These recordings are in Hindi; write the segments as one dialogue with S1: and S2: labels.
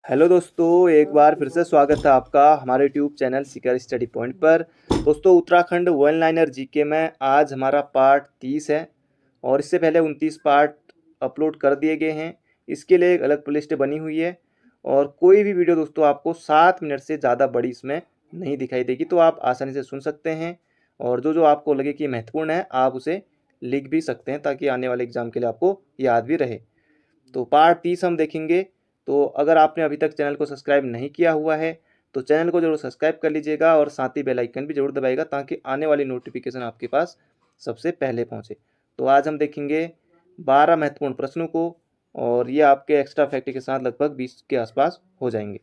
S1: हेलो दोस्तों, एक बार फिर से स्वागत है आपका हमारे YouTube channel Sikar study point पर। दोस्तों, उत्तराखंड वन लाइनर जीके में आज हमारा पार्ट 30 है और इससे पहले 29 पार्ट अपलोड कर दिए गए हैं। इसके लिए एक अलग प्लेलिस्ट बनी हुई है और कोई भी वीडियो दोस्तों आपको 7 मिनट से ज़्यादा बड़ी इसमें नहीं दिखाई देगी, तो आप आसानी से सुन सकते हैं और जो जो आपको लगे कि महत्वपूर्ण है आप उसे लिख भी सकते हैं ताकि आने वाले एग्जाम के लिए आपको याद भी रहे। तो पार्ट 30 हम देखेंगे। तो अगर आपने अभी तक चैनल को सब्सक्राइब नहीं किया हुआ है तो चैनल को जरूर सब्सक्राइब कर लीजिएगा और साथ ही बेल आइकन भी जरूर दबाइएगा ताकि आने वाली नोटिफिकेशन आपके पास सबसे पहले पहुंचे। तो आज हम देखेंगे 12 महत्वपूर्ण प्रश्नों को और ये आपके एक्स्ट्रा फैक्ट के साथ लगभग 20 के आसपास हो जाएंगे।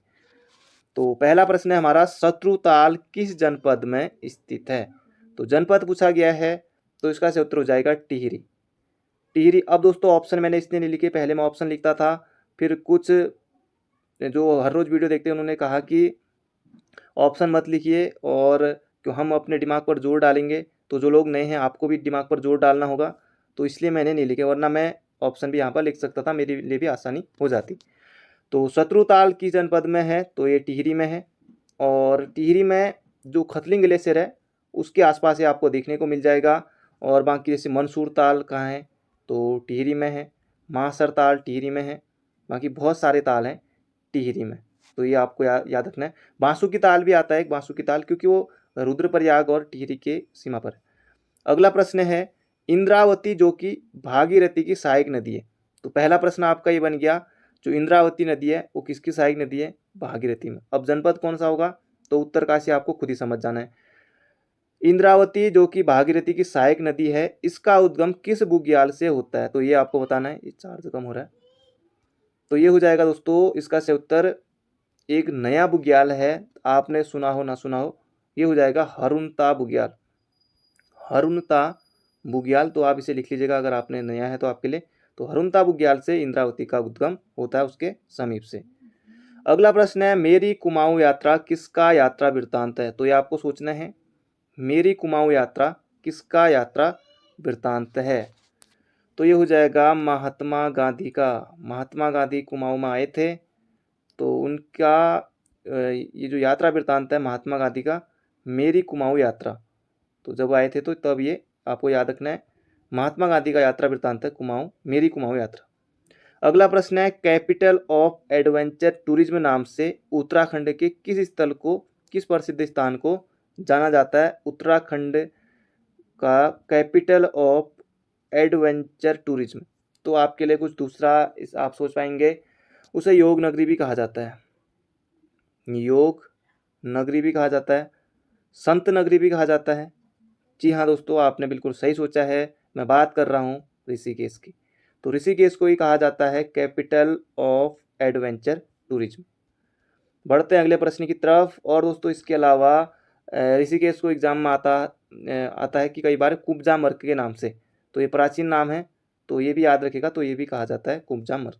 S1: तो पहला प्रश्न है हमारा, शत्रुताल किस जनपद में स्थित है? तो जनपद पूछा गया है तो इसका से उत्तर हो जाएगा टिहरी। टिहरी। अब दोस्तों ऑप्शन मैंने इसलिए नहीं लिखे, पहले मैं ऑप्शन लिखता था, फिर कुछ जो हर रोज़ वीडियो देखते हैं उन्होंने कहा कि ऑप्शन मत लिखिए और क्यों हम अपने दिमाग पर जोर डालेंगे, तो जो लोग नए हैं आपको भी दिमाग पर जोर डालना होगा, तो इसलिए मैंने नहीं लिखे, वरना मैं ऑप्शन भी यहाँ पर लिख सकता था, मेरे लिए भी आसानी हो जाती। तो शत्रुताल किस जनपद में है? तो ये टिहरी में है और टिहरी में जो खतलिंग ग्लेशियर है उसके आसपास ये आपको देखने को मिल जाएगा। और बाकी जैसे मंसूर ताल कहाँ है? तो टिहरी में है। मासर ताल टिहरी में है। बाकी बहुत सारे ताल हैं टिहरी में, तो ये आपको याद रखना है। बांसुकी ताल भी आता है, एक बांसुकी ताल, क्योंकि वो रुद्रप्रयाग और टिहरी के सीमा पर है। अगला प्रश्न है, इंद्रावती जो कि भागीरथी की सहायक नदी है। तो पहला प्रश्न आपका ये बन गया, जो इंद्रावती नदी है वो किसकी सहायक नदी है? भागीरथी में। अब जनपद कौन सा होगा? तो उत्तरकाशी आपको खुद ही समझ जाना है। इंद्रावती जो कि भागीरथी की सहायक नदी है, इसका उद्गम किस बुग्याल से होता है? तो ये आपको बताना है। ये चार्ज कम हो रहा है, तो ये हो जाएगा दोस्तों इसका से उत्तर, एक नया बुग्याल है, आपने सुना हो ना सुना हो, ये हो जाएगा हरुणता बुग्याल। हरुणता बुग्याल, तो आप इसे लिख लीजिएगा अगर आपने नया है तो आपके लिए। तो हरुणता बुग्याल से इंद्रावती का उद्गम होता है, उसके समीप से। अगला प्रश्न है, मेरी कुमाऊं यात्रा किसका यात्रा वृत्तांत है? तो ये आपको सोचना है, मेरी कुमाऊं यात्रा किसका यात्रा वृत्तांत है? तो ये हो जाएगा महात्मा गांधी का। महात्मा गांधी कुमाऊं में आए थे, तो उनका ये जो यात्रा वृत्तांत है महात्मा गांधी का, मेरी कुमाऊं यात्रा, तो जब आए थे तो तब ये आपको याद रखना है। महात्मा गांधी का यात्रा वृत्तांत है कुमाऊं, मेरी कुमाऊं यात्रा। अगला प्रश्न है, कैपिटल ऑफ एडवेंचर टूरिज्म नाम से उत्तराखंड के किस स्थल को, किस प्रसिद्ध स्थान को जाना जाता है? उत्तराखंड का कैपिटल ऑफ एडवेंचर टूरिज्म, तो आपके लिए कुछ दूसरा इस आप सोच पाएंगे, उसे योग नगरी भी कहा जाता है। योग नगरी भी कहा जाता है, संत नगरी भी कहा जाता है। जी हाँ दोस्तों, आपने बिल्कुल सही सोचा है, मैं बात कर रहा हूँ ऋषिकेश की। तो ऋषिकेश को ही कहा जाता है कैपिटल ऑफ एडवेंचर टूरिज्म। बढ़ते हैं अगले प्रश्न की तरफ। और दोस्तों इसके अलावा ऋषिकेश को एग्जाम में आता है कि कई बार कुब्जा मर्ग के नाम से, तो ये प्राचीन नाम है, तो ये भी याद रखेगा, तो ये भी कहा जाता है कुब्जा मर्ग।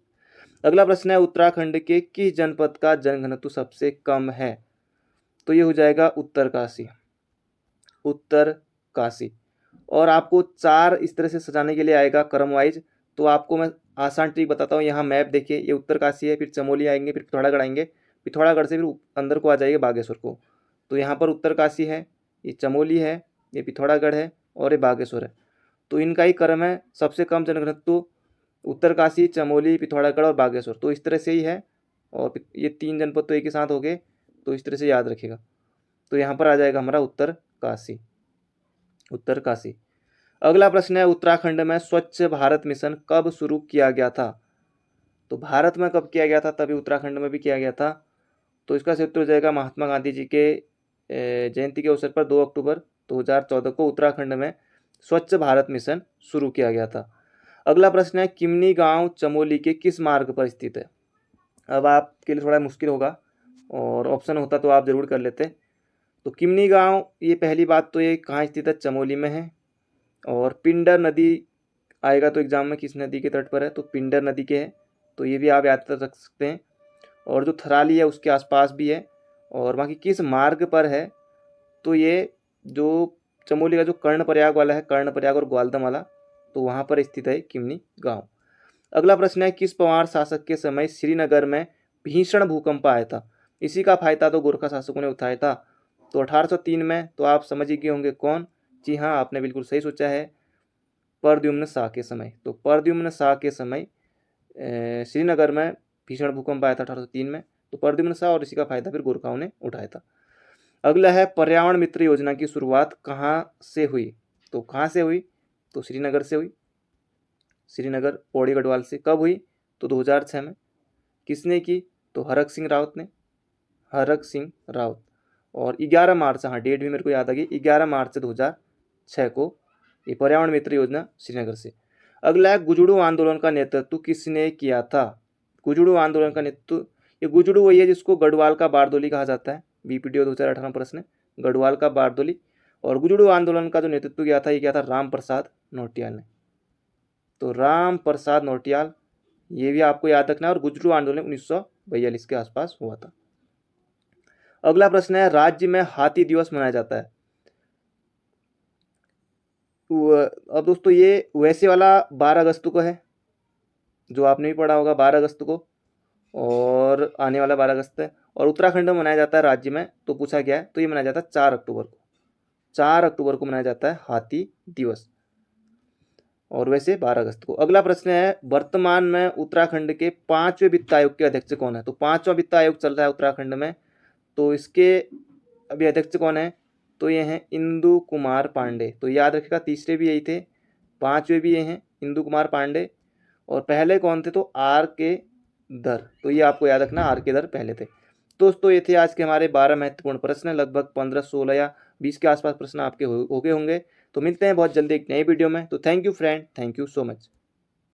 S1: अगला प्रश्न है, उत्तराखंड के किस जनपद का जनघनत्व सबसे कम है? तो ये हो जाएगा उत्तरकाशी। उत्तरकाशी। और आपको 4 इस तरह से सजाने के लिए आएगा क्रम वाइज, तो आपको मैं आसान ट्रिक बताता हूँ। यहाँ मैप देखिए, ये उत्तरकाशी है, फिर चमोली आएंगे, फिर पिथौरागढ़ आएंगे, पिथौरागढ़ से फिर अंदर को आ जाइए बागेश्वर को। तो यहाँ पर उत्तरकाशी है, ये चमोली है, ये पिथौरागढ़ है और ये बागेश्वर है। तो इनका ही क्रम है, सबसे कम जनघनत्व उत्तरकाशी, चमोली, पिथौरागढ़ और बागेश्वर, तो इस तरह से ही है। और ये 3 जनपद तो एक ही साथ हो गए, तो इस तरह से याद रखिएगा। तो यहाँ पर आ जाएगा हमारा उत्तरकाशी। उत्तरकाशी। अगला प्रश्न है, उत्तराखंड में स्वच्छ भारत मिशन कब शुरू किया गया था? तो भारत में कब किया गया था, तभी उत्तराखंड में भी किया गया था। तो इसका उत्तर हो जाएगा महात्मा गांधी जी के जयंती के अवसर पर 2 अक्टूबर 2014 को उत्तराखंड में स्वच्छ भारत मिशन शुरू किया गया था। अगला प्रश्न है, किमनी गांव चमोली के किस मार्ग पर स्थित है? अब आपके लिए थोड़ा मुश्किल होगा और ऑप्शन होता तो आप जरूर कर लेते। तो किमनी गांव, ये पहली बात तो ये कहाँ स्थित है? चमोली में है। और पिंडर नदी आएगा तो एग्जाम में किस नदी के तट पर है? तो पिंडर नदी के है, तो ये भी आप याद रख सकते हैं। और जो थराली है उसके आसपास भी है। और बाकी किस मार्ग पर है? तो ये जो चमोली का जो कर्णप्रयाग वाला है, कर्णप्रयाग और ग्वालदम वाला, तो वहाँ पर स्थित है किमनी गांव। अगला प्रश्न है, किस पंवार शासक के समय श्रीनगर में भीषण भूकंप आया था, इसी का फायदा तो गोरखा शासकों ने उठाया था। तो 1803 में तो आप समझ ही गए होंगे कौन। जी हाँ, आपने बिल्कुल सही सोचा है, प्रद्युम्न शाह के समय। तो प्रद्युम्न शाह के समय श्रीनगर में भीषण भूकंप आया था 1803 में। तो प्रद्युम्न शाह, और इसी का फायदा फिर गोरखाओं ने उठाया था। अगला है पर्यावरण मित्र योजना की शुरुआत कहाँ से हुई। तो कहाँ से हुई, तो श्रीनगर से हुई। श्रीनगर पौड़ी गढ़वाल से। कब हुई, तो 2006 में। किसने की, तो हरक सिंह रावत ने, हरक सिंह रावत। और 11 मार्च, हाँ डेट भी मेरे को याद आ गई, 11 मार्च 2006 को ये पर्यावरण मित्र योजना श्रीनगर से। अगला है गुजड़ू आंदोलन का नेतृत्व किसने किया था। गुजड़ू आंदोलन का नेतृत्व, ये गुजड़ू वही है जिसको गढ़वाल का बारदोली कहा जाता है। बीपीटीओ 2018 प्रश्न, गढ़वाल का बारदोली। और गुजड़ू आंदोलन का जो नेतृत्व किया था, ये किया था राम प्रसाद नौटियाल ने। तो राम प्रसाद नौटियाल, ये भी आपको याद रखना है। और गुजरू आंदोलन 1942 के आसपास हुआ था। अगला प्रश्न है, राज्य में हाथी दिवस मनाया जाता है। अब दोस्तों ये वैसे वाला 12 अगस्त को है, जो आपने भी पढ़ा होगा 12 अगस्त को, और आने वाला 12 अगस्त है। और उत्तराखंड में मनाया जाता है राज्य में, तो पूछा गया है, तो ये मनाया जाता है 4 अक्टूबर को। 4 अक्टूबर को मनाया जाता है हाथी दिवस, और वैसे 12 अगस्त को। अगला प्रश्न है, वर्तमान में उत्तराखंड के 5वें वित्त आयोग के अध्यक्ष कौन है। तो 5वां वित्त आयोग चल रहा है उत्तराखंड में, तो इसके अभी अध्यक्ष कौन है, तो ये हैं इंदु कुमार पांडे। तो याद रखिएगा, तीसरे भी यही थे, 5वें भी ये हैं इंदु कुमार पांडे। और पहले कौन थे, तो आर के दर। तो ये आपको याद रखना, आर के दर पहले थे। दोस्तों ये थे आज के हमारे 12 महत्वपूर्ण प्रश्न। लगभग 15, 16 या 20 के आसपास प्रश्न आपके हो गए होंगे। तो मिलते हैं बहुत जल्दी एक नई वीडियो में। तो thank you friend, thank you so much.